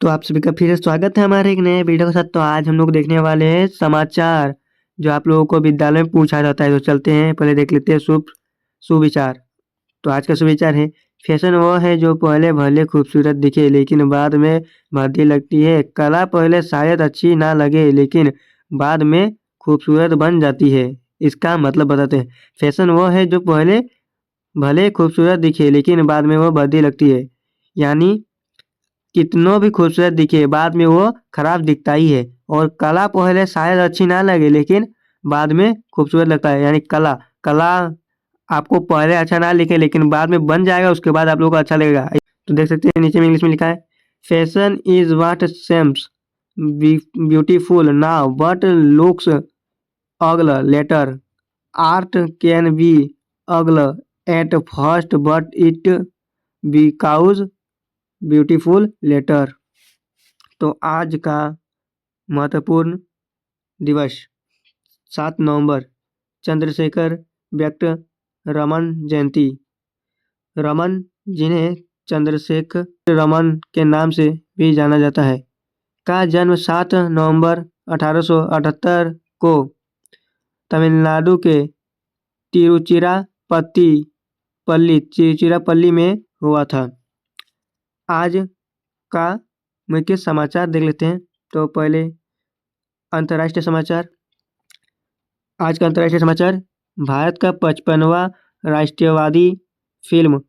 तो आप सभी का फिर से स्वागत है हमारे एक नए वीडियो के साथ। तो आज हम लोग देखने वाले हैं समाचार जो आप लोगों को विद्यालय में पूछा जाता है। तो चलते हैं, पहले देख लेते हैं सुविचार। तो आज का सुविचार है, फैशन वो है जो पहले भले खूबसूरत दिखे लेकिन बाद में भद्दी लगती है। कला पहले शायद अच्छी ना लगे लेकिन बाद में खूबसूरत बन जाती है। इसका मतलब बताते हैं। फैशन वो है जो पहले भले खूबसूरत दिखे लेकिन बाद में वो भद्दी लगती है, यानी कितनों भी खूबसूरत दिखे बाद में वो खराब दिखता ही है। और कला पहले शायद अच्छी ना लगे लेकिन बाद में खूबसूरत लगता है, यानी कला कला आपको पहले अच्छा ना लिखे लेकिन बाद में बन जाएगा, उसके बाद आप लोगों को अच्छा लगेगा। तो देख सकते हैं नीचे में इंग्लिश में लिखा है, fashion is what seems beautiful now but looks ugly later. Art can be ugly at first but it becomes beautiful later. तो आज का महत्वपूर्ण दिवस 7 नवंबर, चंद्रशेखर व्यक्त रमन जयंती। रमन, जिन्हें चंद्रशेखर रमन के नाम से भी जाना जाता है, का जन्म 7 नवंबर 1878 को तमिलनाडु के तिरुचिरापल्ली में हुआ था। आज का मुख्य समाचार देख लेते हैं। तो पहले अंतर्राष्ट्रीय समाचार। आज का अंतर्राष्ट्रीय समाचार, भारत का 55वां राष्ट्रवादी फिल्म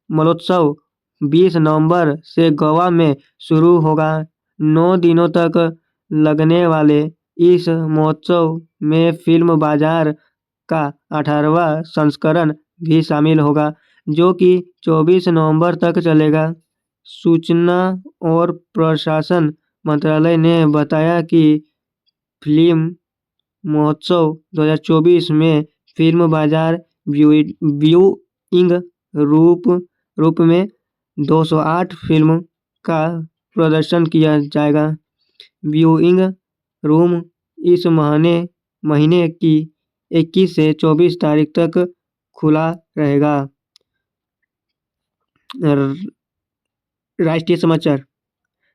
महोत्सव 20 नवंबर से गोवा में शुरू होगा। 9 दिनों तक लगने वाले इस महोत्सव में फिल्म बाजार का 18वां संस्करण भी शामिल होगा, जो कि 24 नवंबर तक चलेगा। सूचना और प्रशासन मंत्रालय ने बताया कि फिल्म महोत्सव 2024 में फिल्म बाजार व्यूइंग रूप में 208 फिल्म का प्रदर्शन किया जाएगा। व्यूइंग रूम इस महीने की 21 से 24 तारीख तक खुला रहेगा। राष्ट्रीय समाचार,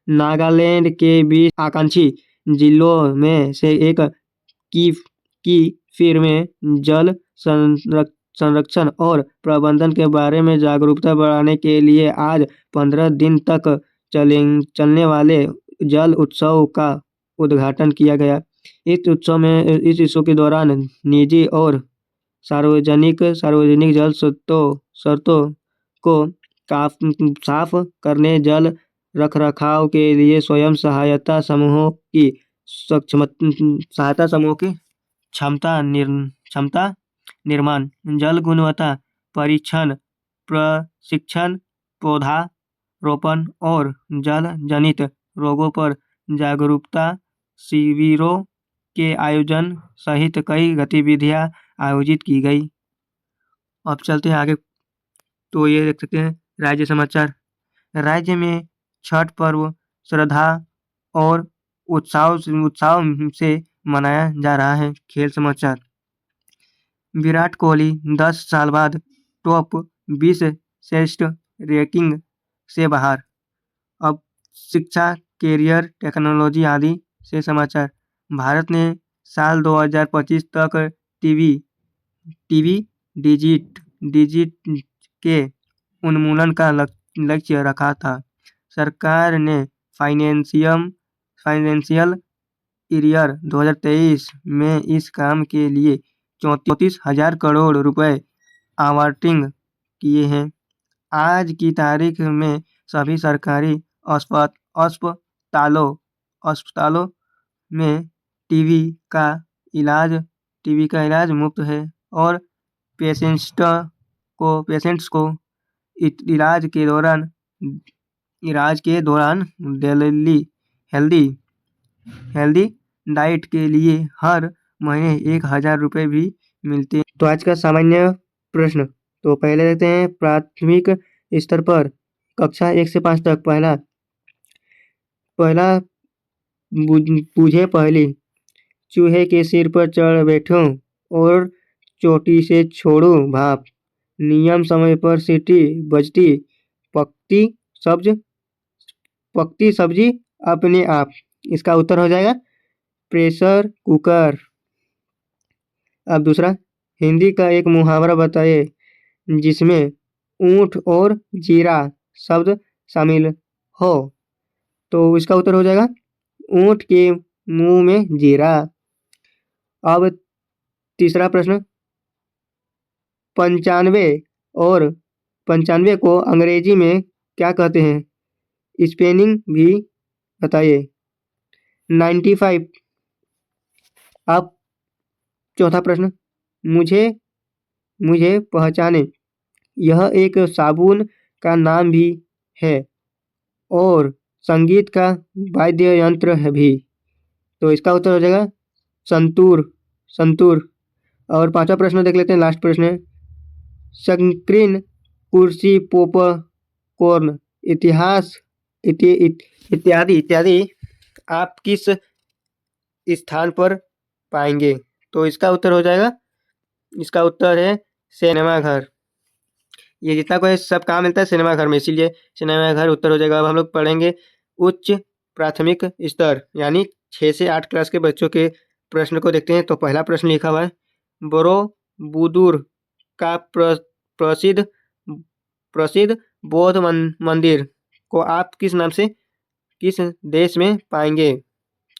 नागालैंड के 20 आकांक्षी जिलों में से एक की फिर में जल संरक्षण और प्रबंधन के बारे में जागरूकता बढ़ाने के लिए आज 15 दिन तक चलने वाले जल उत्सव का उद्घाटन किया गया। इस उत्सव के दौरान निजी और सार्वजनिक जल स्रोतों को साफ करने, जल रखरखाव के लिए स्वयं सहायता समूहों की क्षमता निर्माण, जल गुणवत्ता परीक्षण, प्रशिक्षण, पौधारोपण और जल जनित रोगों पर जागरूकता शिविरों के आयोजन सहित कई गतिविधियां आयोजित की गई। अब चलते हैं आगे। तो ये देख सकते हैं राज्य समाचार। राज्य में छठ पर्व श्रद्धा और उत्साह से मनाया जा रहा है। खेल समाचार, विराट कोहली 10 साल बाद टॉप 20 टेस्ट रैंकिंग से बाहर। अब शिक्षा, कैरियर, टेक्नोलॉजी आदि से समाचार। भारत ने साल 2025 तक टीवी डिजिट के उन्मूलन का लक्ष्य रखा था। सरकार ने फाइनेंशियल ईयर 2023 में इस काम के लिए 34,000 करोड़ रुपए आवंटित किए हैं। आज की तारीख में सभी सरकारी अस्पतालों में टीबी का इलाज मुफ्त है और पेशेंट्स को इलाज के दौरान हेल्दी डाइट के लिए हर महीने 1,000 रुपए भी मिलते हैं। तो आज का सामान्य प्रश्न। तो पहले देखते हैं प्राथमिक स्तर पर कक्षा 1 से 5 तक। पहला बूझे पहली, चूहे के सिर पर चढ़ बैठूं और चोटी से छोड़ूं भाप। नियम समय पर सीटी बजती, पकती सब्ज पकती सब्जी अपने आप? इसका उत्तर हो जाएगा प्रेशर कुकर। अब दूसरा, हिंदी का एक मुहावरा बताइए जिसमें ऊंट और जीरा शब्द शामिल हो। तो इसका उत्तर हो जाएगा ऊंट के मुंह में जीरा। अब तीसरा प्रश्न, 95 और 95 को अंग्रेजी में क्या कहते हैं? स्पेलिंग भी बताइए। 95। अब चौथा प्रश्न, मुझे मुझे पहचाने, यह एक साबुन का नाम भी है और संगीत का वाद्य यंत्र है भी। तो इसका उत्तर हो जाएगा संतूर। संतूर। और पांचवा प्रश्न देख लेते हैं, लास्ट प्रश्न है, संकीर्ण कुर्सी पॉपकॉर्न इतिहास इत्यादि इत्यादि आप किस स्थान पर पाएंगे? तो इसका उत्तर हो जाएगा, इसका उत्तर है सिनेमा घर। ये जितना कोई सब कहाँ मिलता है? सिनेमा घर में, इसीलिए सिनेमा घर उत्तर हो जाएगा। अब हम लोग पढ़ेंगे उच्च प्राथमिक स्तर यानी 6 से 8 क्लास के बच्चों के प्रश्न को देखते हैं। तो पहला प्रश्न लिखा हुआ है, बोरोबुदुर का प्रसिद्ध प्रसिद्ध बौद्ध मंदिर को आप किस नाम से किस देश में पाएंगे?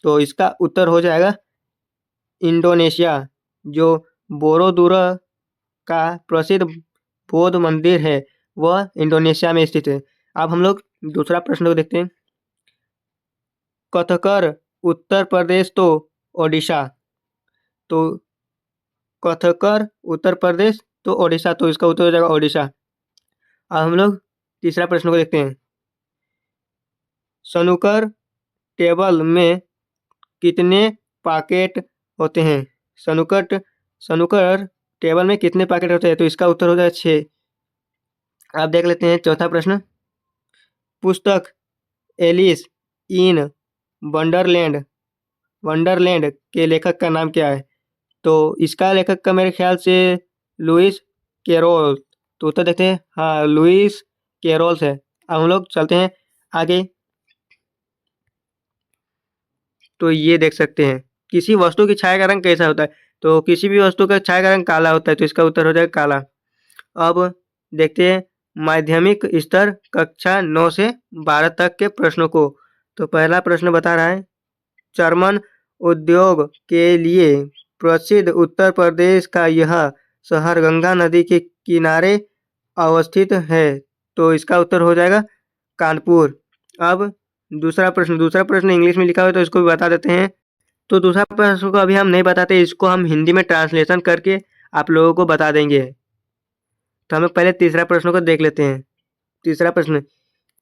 तो इसका उत्तर हो जाएगा इंडोनेशिया। जो बोरोबुदुर का प्रसिद्ध बौद्ध मंदिर है वह इंडोनेशिया में स्थित है। अब हम लोग दूसरा प्रश्न को देखते हैं, कथकर उत्तर प्रदेश तो ओडिशा। तो कथकर उत्तर प्रदेश तो ओडिशा, तो इसका उत्तर हो जाएगा ओडिशा। अब हम लोग तीसरा प्रश्न को देखते हैं, स्नूकर टेबल में कितने पॉकेट होते हैं? स्नूकर टेबल में कितने पॉकेट होते हैं? तो इसका उत्तर हो जाएगा 6। आप देख लेते हैं चौथा प्रश्न, पुस्तक एलिस इन वंडरलैंड वंडरलैंड के लेखक का नाम क्या है? तो इसका लेखक का मेरे ख्याल से लुइस कैरोल। तो उत्तर देखते हैं, हाँ लुइस कैरोल्स है। अब हम लोग चलते हैं आगे। तो ये देख सकते हैं, किसी वस्तु की छाया का रंग कैसा होता है? तो किसी भी वस्तु का छाया का रंग काला होता है, तो इसका उत्तर हो जाएगा काला। अब देखते हैं माध्यमिक स्तर कक्षा 9 से 12 तक के प्रश्नों को। तो पहला प्रश्न बता रहा है, चर्मन उद्योग के लिए प्रसिद्ध उत्तर प्रदेश का यह शहर गंगा नदी के किनारे अवस्थित है। तो इसका उत्तर हो जाएगा कानपुर। अब दूसरा प्रश्न इंग्लिश में लिखा हुआ है, तो इसको भी बता देते हैं। तो दूसरा प्रश्न को अभी हम नहीं बताते, इसको हम हिंदी में ट्रांसलेशन करके आप लोगों को बता देंगे। तो हम पहले तीसरा प्रश्न को देख लेते हैं। तीसरा प्रश्न,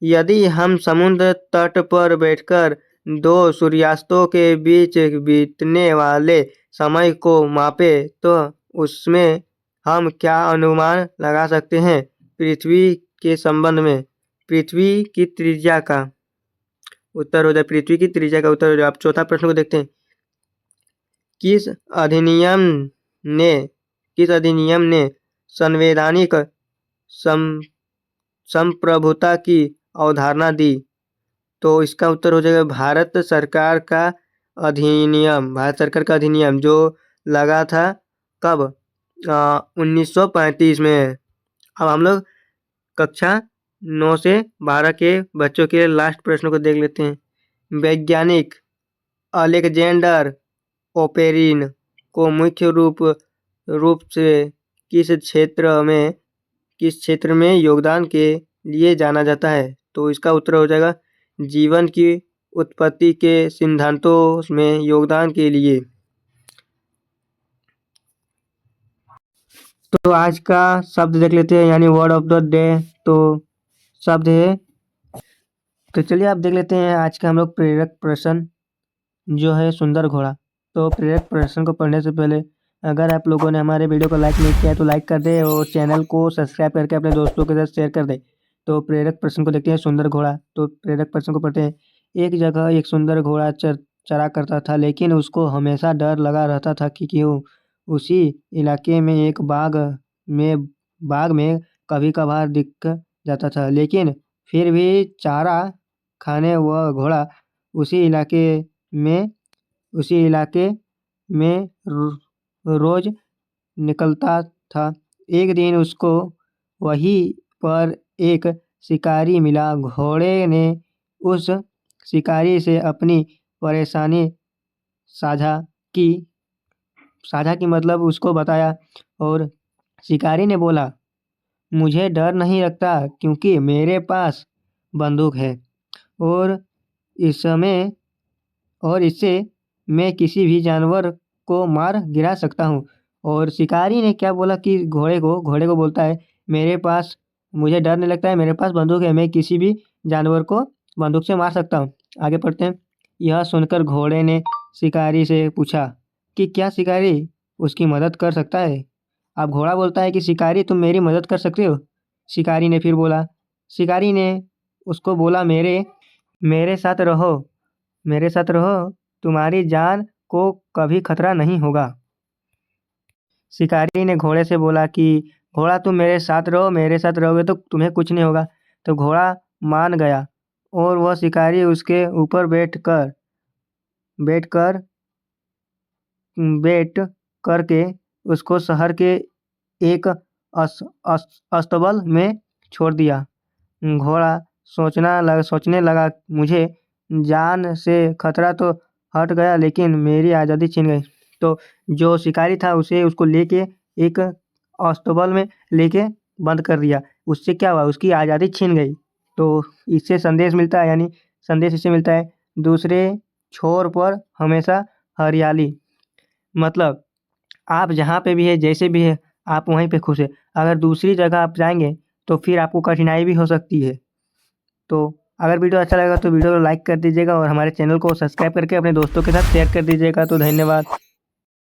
यदि हम समुद्र तट पर बैठकर दो सूर्यास्तों के बीच बीतने वाले समय को मापे तो उसमें हम क्या अनुमान लगा सकते हैं पृथ्वी के संबंध में? पृथ्वी की त्रिज्या का उत्तर हो जाए, पृथ्वी की त्रिज्या का उत्तर हो जाए। आप चौथा प्रश्न को देखते हैं, किस अधिनियम ने संवैधानिक संप्रभुता की अवधारणा दी? तो इसका उत्तर हो जाएगा भारत सरकार का अधिनियम जो लगा था कब? 1935 में। अब हम लोग कक्षा 9 से 12 के बच्चों के लास्ट प्रश्न को देख लेते हैं, वैज्ञानिक अलेक्जेंडर ओपेरिन को मुख्य रूप से किस क्षेत्र में योगदान के लिए जाना जाता है? तो इसका उत्तर हो जाएगा जीवन की उत्पत्ति के सिद्धांतों में योगदान के लिए। तो आज का शब्द देख लेते हैं, यानी वर्ड ऑफ द डे। तो शब्द है, तो चलिए आप देख लेते हैं आज का हम लोग प्रेरक प्रश्न जो है सुंदर घोड़ा। तो प्रेरक प्रश्न को पढ़ने से पहले अगर आप लोगों ने हमारे वीडियो को लाइक नहीं किया है तो लाइक कर दे और चैनल को सब्सक्राइब करके अपने दोस्तों के साथ शेयर कर दे। तो प्रेरक प्रश्न को देखते हैं, सुंदर घोड़ा। तो प्रेरक प्रश्न को पढ़ते हैं, एक जगह एक सुंदर घोड़ा चरा करता था, लेकिन उसको हमेशा डर लगा रहता था कि क्यों उसी इलाके में एक बाग में कभी कभार दिख जाता था, लेकिन फिर भी चारा खाने वह घोड़ा उसी इलाके में रोज निकलता था। एक दिन उसको वहीं पर एक शिकारी मिला। घोड़े ने उस शिकारी से अपनी परेशानी साझा की मतलब उसको बताया और शिकारी ने बोला, मुझे डर नहीं लगता क्योंकि मेरे पास बंदूक है और इससे मैं किसी भी जानवर को मार गिरा सकता हूँ। और शिकारी ने क्या बोला कि घोड़े को बोलता है, मुझे डर नहीं लगता है, मेरे पास बंदूक है, मैं किसी भी जानवर को बंदूक से मार सकता हूँ। आगे पढ़ते हैं। यह सुनकर घोड़े ने शिकारी से पूछा कि क्या शिकारी उसकी मदद कर सकता है। अब घोड़ा बोलता है कि शिकारी तुम मेरी मदद कर सकते हो। शिकारी ने उसको बोला, मेरे साथ रहो, तुम्हारी जान को कभी खतरा नहीं होगा। शिकारी ने घोड़े से बोला कि घोड़ा तुम मेरे साथ रहोगे तो तुम्हें कुछ नहीं होगा। तो घोड़ा मान गया और वह शिकारी उसके ऊपर बैठ करके उसको शहर के एक अस्तबल में छोड़ दिया। घोड़ा सोचने लगा, मुझे जान से खतरा तो हट गया लेकिन मेरी आज़ादी छीन गई। तो जो शिकारी था उसको लेके एक अस्तबल में लेके बंद कर दिया। उससे क्या हुआ, उसकी आज़ादी छीन गई। तो इससे संदेश मिलता है, यानी संदेश इससे मिलता है, दूसरे छोर पर हमेशा हरियाली। मतलब आप जहाँ पे भी है, जैसे भी है, आप वहीं पे खुश है। अगर दूसरी जगह आप जाएंगे तो फिर आपको कठिनाई भी हो सकती है। तो अगर वीडियो अच्छा लगा तो वीडियो को लाइक कर दीजिएगा और हमारे चैनल को सब्सक्राइब करके अपने दोस्तों के साथ शेयर कर दीजिएगा। तो धन्यवाद।